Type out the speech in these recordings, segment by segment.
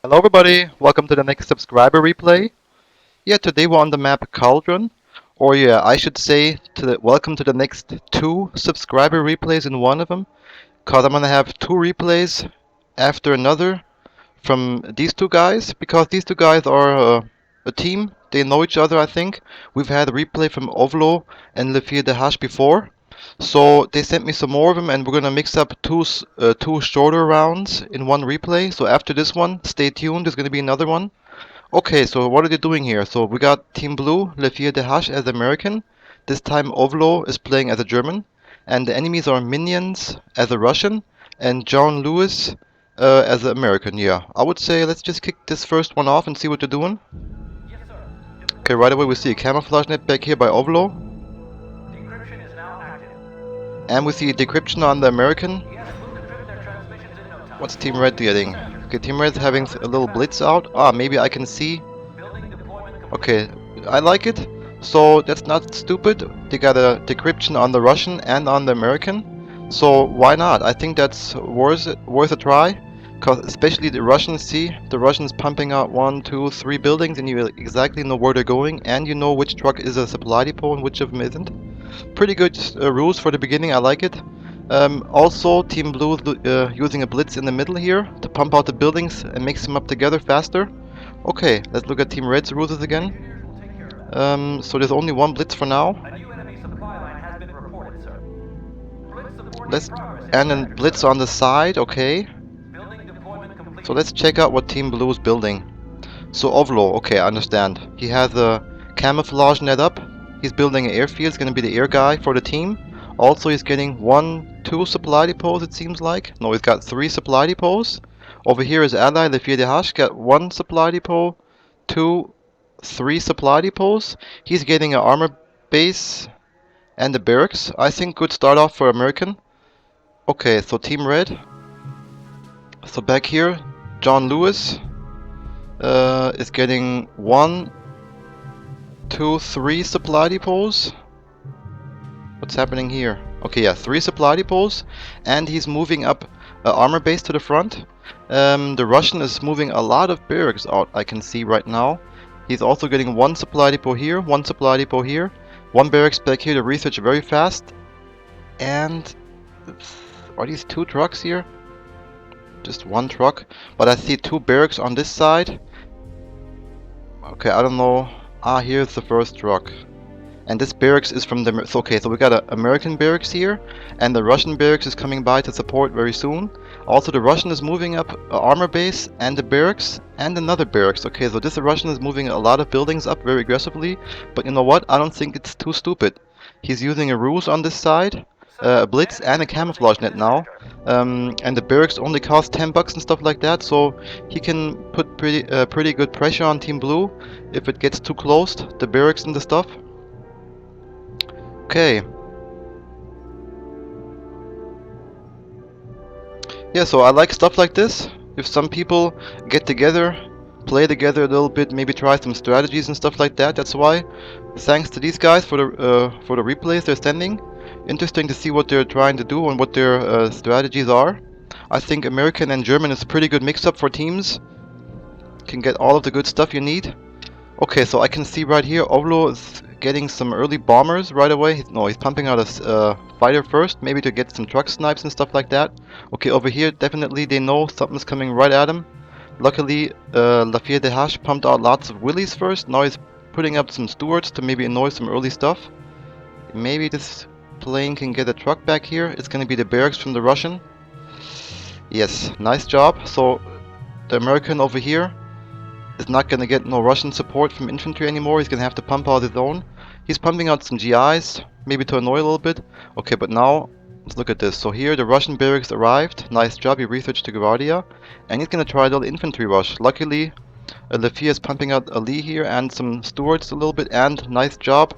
Hello everybody, welcome to the next subscriber replay. Yeah, today we're on the map Cauldron, or yeah, I should say welcome to the next two subscriber replays in one of them, cause I'm gonna have two replays after another from these two guys, because these two guys are a team, they know each other I think. We've had a replay from Owllo and fier before, so they sent me some more of them and we're gonna mix up two shorter rounds in one replay, so after this one, stay tuned, there's gonna be another one. Okay, so what are they doing here? So we got Team Blue, fier as the American. This time Owllo is playing as a German. And the enemies are Minions as a Russian and John Lewis as an American. Yeah, I would say let's just kick this first one off and see what they're doing. Okay, right away we see a camouflage net back here by Owllo. And we see a decryption on the American. What's Team Red getting? Okay, Team Red's having a little blitz out. Ah, maybe I can see. Okay, I like it. So that's not stupid. They got a decryption on the Russian and on the American. So why not? I think that's worth a try. Cause especially the Russians, see the Russians pumping out 1, 2, 3 buildings, and you exactly know where they're going, and you know which truck is a supply depot and which of them isn't. Pretty good rules for the beginning. I like it. Also, Team Blue using a blitz in the middle here to pump out the buildings and mix them up together faster. Okay, let's look at Team Red's rules again. So there's only one blitz for now. Let's and then blitz on the side. Okay. So let's check out what Team Blue is building. So Owllo, okay, I understand. He has a camouflage net up. He's building an airfield. He's gonna be the air guy for the team. Also, he's getting 1, 2 supply depots. It seems like. No, he's got 3 supply depots. Over here is ally fier got 1 supply depot, 2, 3 supply depots. He's getting an armor base and a barracks. I think good start off for American. Okay, so Team Red. So back here, John Lewis is getting 1, 2, 3 supply depots. What's happening here? Okay, yeah, 3 supply depots, and he's moving up an armor base to the front. The Russian is moving a lot of barracks out, I can see right now. He's also getting 1 supply depot here, 1 supply depot here, 1 barracks back here to research very fast. And are these 2 trucks here? Just 1 truck, but I see 2 barracks on this side. Okay, I don't know. Ah, here's the first truck. And this barracks is from the... Okay, so we got an American barracks here, and the Russian barracks is coming by to support very soon. Also, the Russian is moving up an armor base and the barracks and another barracks. Okay, so this Russian is moving a lot of buildings up very aggressively, but you know what? I don't think it's too stupid. He's using a RUSE on this side, a blitz and a camouflage net now, and the barracks only cost 10 bucks and stuff like that, so he can put pretty good pressure on Team Blue if it gets too close, the barracks and the stuff. Okay. Yeah, so I like stuff like this. If some people get together, play together a little bit, maybe try some strategies and stuff like that. That's why. Thanks to these guys for the replays they're sending. Interesting to see what they're trying to do and what their strategies are. I think American and German is a pretty good mix-up for teams. Can get all of the good stuff you need. Okay, so I can see right here, Owllo is getting some early bombers right away. No, he's pumping out a fighter first, maybe to get some truck snipes and stuff like that. Okay, over here, definitely they know something's coming right at him. Luckily, fier pumped out lots of Willies first. Now he's putting up some Stuarts to maybe annoy some early stuff. Maybe this plane can get a truck back here. It's gonna be the barracks from the Russian. Yes, nice job. So, the American over here is not going to get no Russian support from infantry anymore. He's going to have to pump out his own. He's pumping out some GIs, maybe to annoy a little bit. Okay, but now, let's look at this. So here, the Russian barracks arrived. Nice job, he researched the Guardia. And he's going to try a little infantry rush. Luckily, fier is pumping out a Lee here and some Stuarts a little bit. And nice job.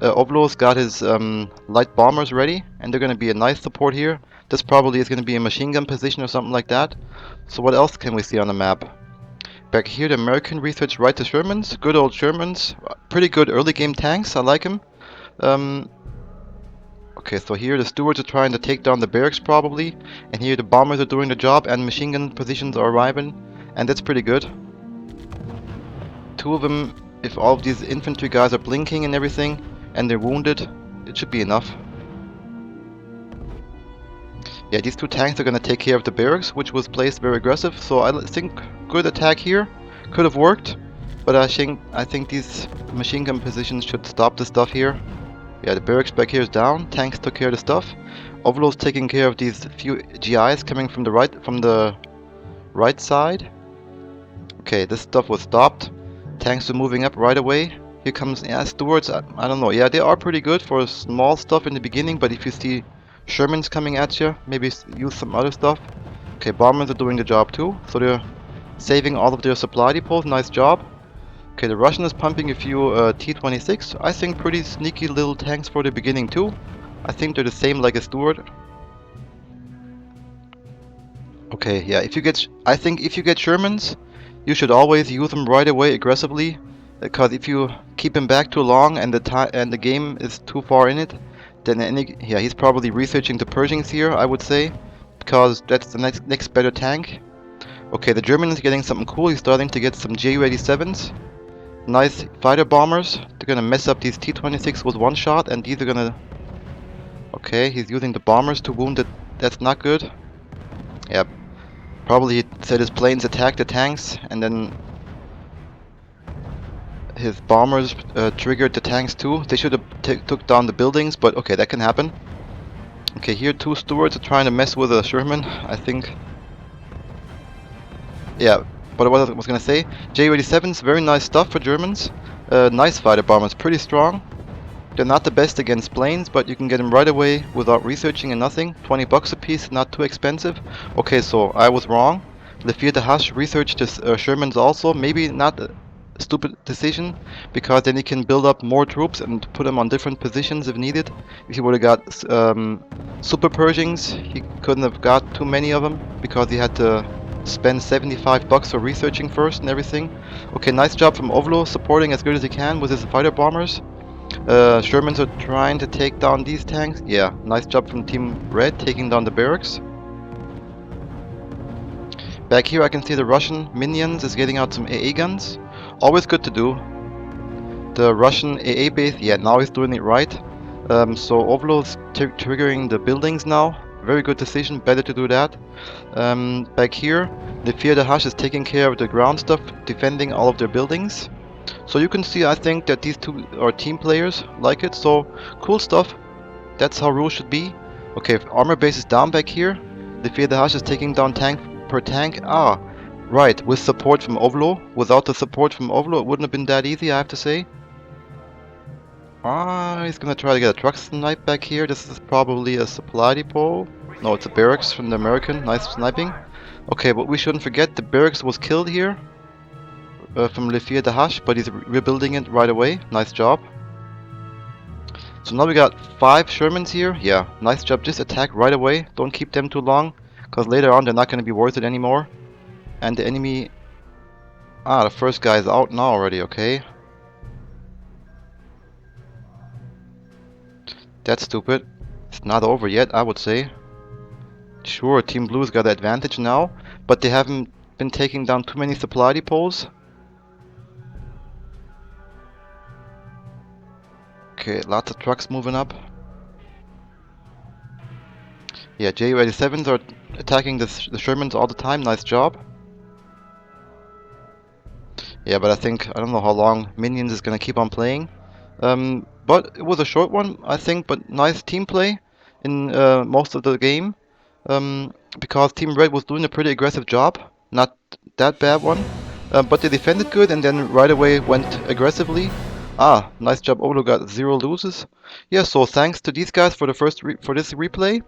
Owllo's got his light bombers ready. And they're going to be a nice support here. This probably is going to be a machine gun position or something like that. So what else can we see on the map? Back here, the American research right to Shermans. Good old Shermans. Pretty good early game tanks. I like him. Okay, so here the Stuarts are trying to take down the barracks probably. And here the bombers are doing the job and machine gun positions are arriving. and that's pretty good. Two of them, if all of these infantry guys are blinking and everything, and they're wounded, it should be enough. Yeah, these two tanks are gonna take care of the barracks, which was placed very aggressive, so I think good attack here. Could have worked, but I think these machine gun positions should stop the stuff here. Yeah, the barracks back here is down, tanks took care of the stuff. Owllo's taking care of these few GIs coming from the right side. Okay, this stuff was stopped. Tanks are moving up right away. Here comes, yeah, Stewards, I don't know. Yeah, they are pretty good for small stuff in the beginning, but if you see Shermans coming at you, maybe use some other stuff. Okay, bombers are doing the job too, so they're saving all of their supply depots. Nice job. Okay, the Russian is pumping a few T-26. I think pretty sneaky little tanks for the beginning too. I think they're the same like a Steward. Okay, yeah, I think if you get Shermans, you should always use them right away aggressively, because if you keep him back too long and the game is too far in it, then yeah, he's probably researching the Pershings here, I would say, because that's the next better tank. Okay, the German is getting something cool. He's starting to get some Ju-87s. Nice fighter bombers. They're gonna mess up these T-26 with one shot, and these are gonna... Okay, he's using the bombers to wound it. That's not good. Yeah, probably he said his planes attack the tanks, and then his bombers triggered the tanks too. They should have took down the buildings, but okay, that can happen. Okay, here two Stewards are trying to mess with a Sherman, I think. Yeah, but what I was gonna say, Ju-87s, very nice stuff for Germans. Nice fighter bombers, pretty strong. They're not the best against planes, but you can get them right away without researching and nothing. 20 bucks a piece, not too expensive. Okay, so I was wrong. Le Fier de Hache researched his Shermans also. Maybe not a stupid decision, because then he can build up more troops and put them on different positions if needed. If he would have got Super Pershings, he couldn't have got too many of them, because he had to spend 75 bucks for researching first and everything. Okay, nice job from Owllo, supporting as good as he can with his fighter bombers. Shermans are trying to take down these tanks. Yeah, nice job from Team Red taking down the barracks. Back here I can see the Russian minions is getting out some AA guns. Always good to do. The Russian AA base, yeah, now he's doing it right. So Owllo's triggering the buildings now. Very good decision, better to do that. Back here, the Fier de Hache is taking care of the ground stuff, defending all of their buildings. So you can see, I think, that these two are team players, like it, so cool stuff. That's how RUSE should be. Okay, armor base is down back here. The fier de Hache is taking down tank per tank. Ah, right, with support from Owllo. Without the support from Owllo, it wouldn't have been that easy, I have to say. Ah, he's gonna try to get a truck snipe back here. This is probably a supply depot. No, it's a barracks from the American. Nice sniping. Okay, but we shouldn't forget the barracks was killed here. From Le Fier de Hache, but he's rebuilding it right away. Nice job. So now we got 5 Shermans here. Yeah, nice job. Just attack right away. Don't keep them too long, because later on they're not going to be worth it anymore. And the enemy... Ah, the first guy is out now already, okay. That's stupid. It's not over yet, I would say. Sure, Team Blue's got the advantage now, but they haven't been taking down too many supply depots. Okay, lots of trucks moving up. Yeah, Ju-87s are attacking the Shermans all the time. Nice job. Yeah, but I don't know how long Minions is gonna keep on playing. But it was a short one, I think, but nice team play in most of the game. Because Team Red was doing a pretty aggressive job. Not that bad one. But they defended good and then right away went aggressively. Ah, nice job. Owllo got 0 loses. Yeah, so thanks to these guys for the for this replay.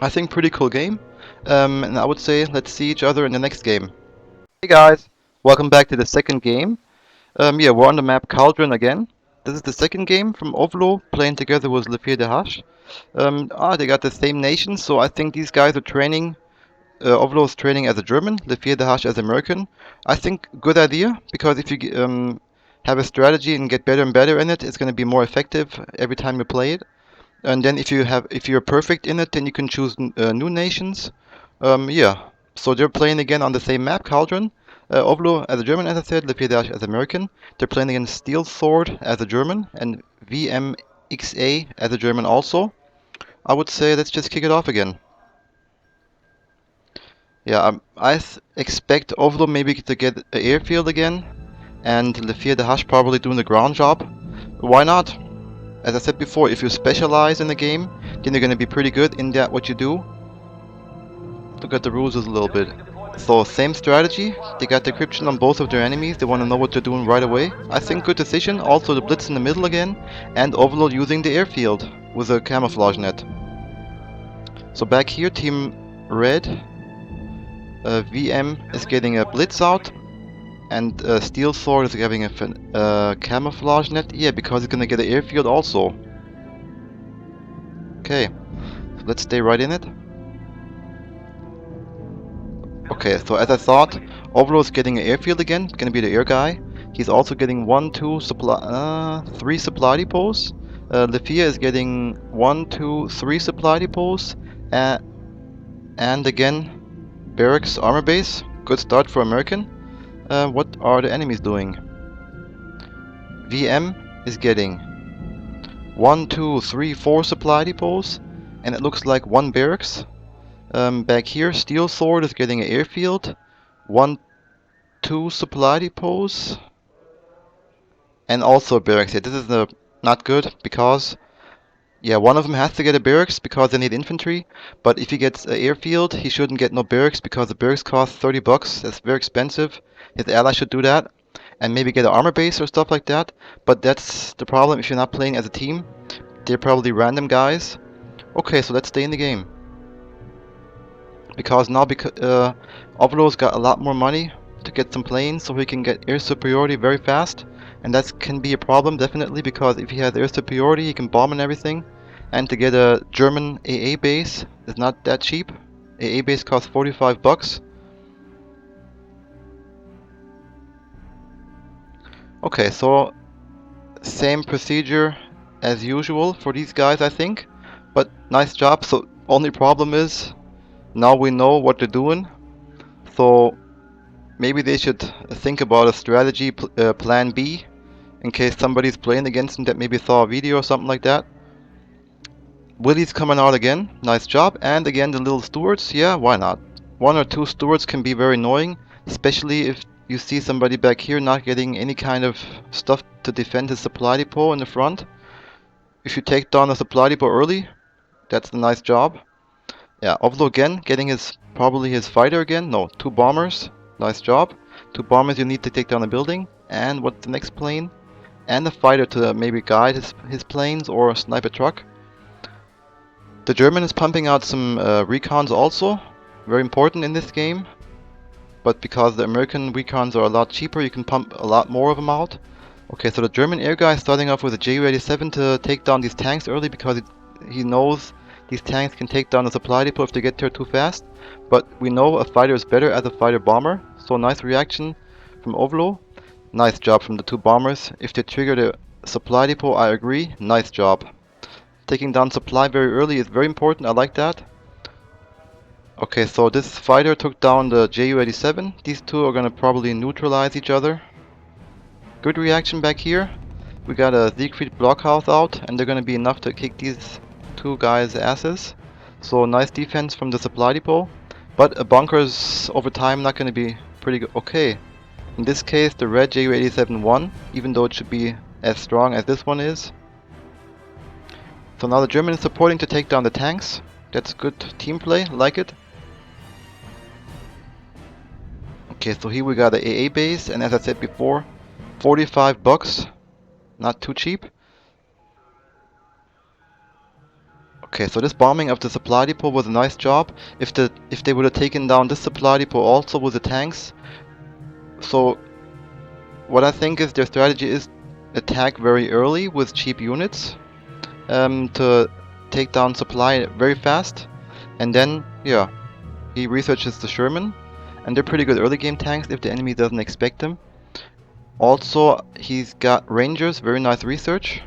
I think pretty cool game. And I would say let's see each other in the next game. Hey guys, welcome back to the second game. Yeah, we're on the map Cauldron again. This is the second game from Owllo playing together with Le Fier de Hache. They got the same nation, so I think these guys are training. Owllo is training as a German, Le Fier de Hache as American. I think good idea, because if you have a strategy and get better and better in it, it's going to be more effective every time you play it. And then if you're perfect in it, then you can choose new nations. Yeah. So they're playing again on the same map, Cauldron. Owllo as a German, as I said, Le Fier as American. They're playing against Steel Sword as a German and VMXA as a German also. I would say let's just kick it off again. Yeah, expect Owllo maybe to get an airfield again, and Le Fier probably doing the ground job. Why not? As I said before, if you specialize in the game, then you're going to be pretty good in that what you do. Look at the rules a little bit. So same strategy, they got decryption on both of their enemies, they want to know what they're doing right away. I think good decision, also the blitz in the middle again, and overload using the airfield with a camouflage net. So back here, Team Red, VM is getting a blitz out, and Steel Sword is having a camouflage net, yeah, because he's gonna get an airfield also. Okay, so let's stay right in it. Okay, so as I thought, Owllo is getting an airfield again, gonna be the air guy. He's also getting 3 supply depots. Le Fier is getting 3 supply depots. And again, barracks armor base. Good start for American. What are the enemies doing? VM is getting 4 supply depots. And it looks like 1 barracks. Back here, Steel Sword is getting an airfield. 2 supply depots. And also a barracks here. This is not good because, yeah, one of them has to get a barracks because they need infantry. But if he gets an airfield, he shouldn't get no barracks because the barracks cost 30 bucks. That's very expensive. His ally should do that and maybe get an armor base or stuff like that. But that's the problem if you're not playing as a team. They're probably random guys. Okay, so let's stay in the game. Because now Owllo's got a lot more money to get some planes so he can get air superiority very fast. And that can be a problem definitely because if he has air superiority he can bomb and everything. And to get a German AA base is not that cheap. AA base costs 45 bucks. Okay, so same procedure as usual for these guys I think. But nice job. So only problem is now we know what they're doing. So maybe they should think about a strategy plan B in case somebody's playing against them that maybe saw a video or something like that. Willie's coming out again, nice job, and again the little stewards, yeah, why not? 1 or 2 stewards can be very annoying, especially if you see somebody back here not getting any kind of stuff to defend his supply depot in the front. If you take down a supply depot early, that's a nice job. Yeah, Owllo again, getting probably his fighter again, no, 2 bombers, nice job. 2 bombers you need to take down a building, and what's the next plane? And a fighter to maybe guide his planes or snipe a truck. The German is pumping out some recons also, very important in this game. But because the American recons are a lot cheaper, you can pump a lot more of them out. Okay, so the German air guy is starting off with a Ju-87 to take down these tanks early because he knows these tanks can take down a supply depot if they get there too fast. But we know a fighter is better as a fighter bomber, so nice reaction from Owllo. Nice job from the 2 bombers. If they trigger the supply depot, I agree. Nice job. Taking down supply very early is very important. I like that. Okay, so this fighter took down the Ju-87. These 2 are gonna probably neutralize each other. Good reaction back here. We got a Siegfried blockhouse out, and they're gonna be enough to kick these 2 guys' asses. So nice defense from the supply depot. But a bunker's over time not gonna be pretty good. Okay. In this case, the red Ju-87 won, even though it should be as strong as this one is. So now the German is supporting to take down the tanks. That's good team play, like it. Okay, so here we got the AA base, and as I said before, 45 bucks, not too cheap. Okay, so this bombing of the supply depot was a nice job. If they would have taken down this supply depot also with the tanks. So what I think is their strategy is attack very early with cheap units to take down supply very fast, and then yeah, he researches the Sherman, and they're pretty good early game tanks if the enemy doesn't expect them. Also, he's got Rangers, very nice research.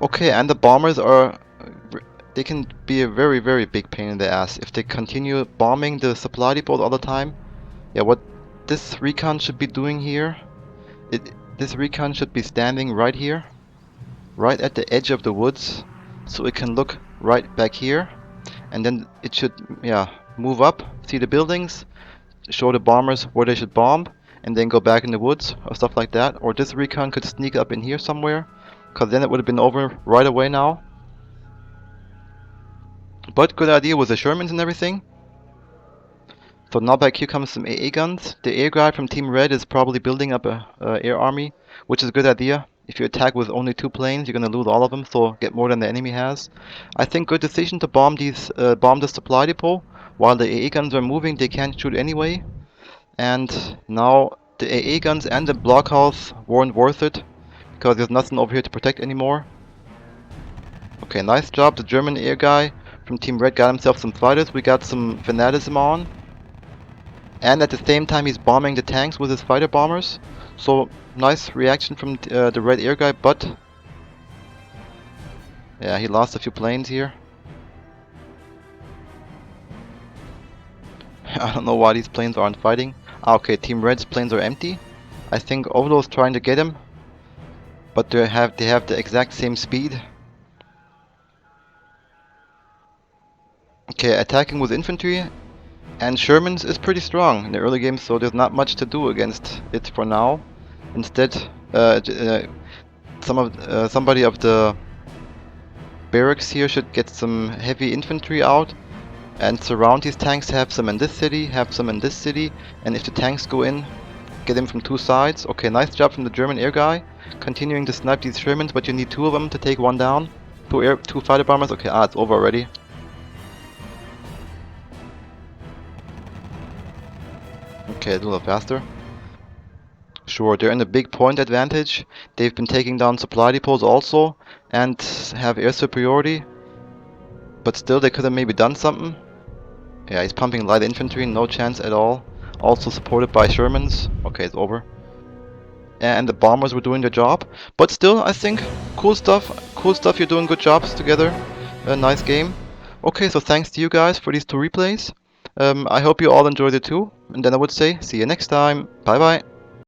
Okay, and the bombers they can be a very, very big pain in the ass if they continue bombing the supply depot all the time. Yeah, what this recon should be doing here? This recon should be standing right here, right at the edge of the woods, so it can look right back here, and then it should, yeah, move up, see the buildings, show the bombers where they should bomb, and then go back in the woods or stuff like that. Or this recon could sneak up in here somewhere, because then it would have been over right away now. But good idea with the Shermans and everything. So now back here comes some AA guns. The air guy from Team Red is probably building up a air army, which is a good idea. If you attack with only 2 planes, you're gonna lose all of them, so get more than the enemy has. I think good decision to bomb the supply depot. While the AA guns are moving, they can't shoot anyway. And now the AA guns and the blockhouse weren't worth it, because there's nothing over here to protect anymore. Okay, nice job. The German air guy from Team Red got himself some fighters. We got some fanatism on. And at the same time he's bombing the tanks with his fighter bombers. So nice reaction from the red air guy, but yeah, he lost a few planes here. I don't know why these planes aren't fighting. Ah, okay, Team Red's planes are empty. I think Owllo's trying to get him, but they have the exact same speed. Okay, attacking with infantry and Shermans is pretty strong in the early game, so there's not much to do against it for now. Instead, somebody of the barracks here should get some heavy infantry out and surround these tanks. Have some in this city, have some in this city, and if the tanks go in, get them from 2 sides. Okay, nice job from the German air guy, continuing to snipe these Shermans, but you need 2 of them to take 1 down. 2 fighter bombers. Okay, it's over already. Okay, a little faster. Sure, they're in a big point advantage. They've been taking down supply depots also and have air superiority. But still, they could have maybe done something. Yeah, he's pumping light infantry, no chance at all. Also supported by Shermans. Okay, it's over. And the bombers were doing their job. But still, I think, cool stuff. Cool stuff, you're doing good jobs together. A nice game. Okay, so thanks to you guys for these 2 replays. I hope you all enjoyed it too. And then I would say, see you next time. Bye bye.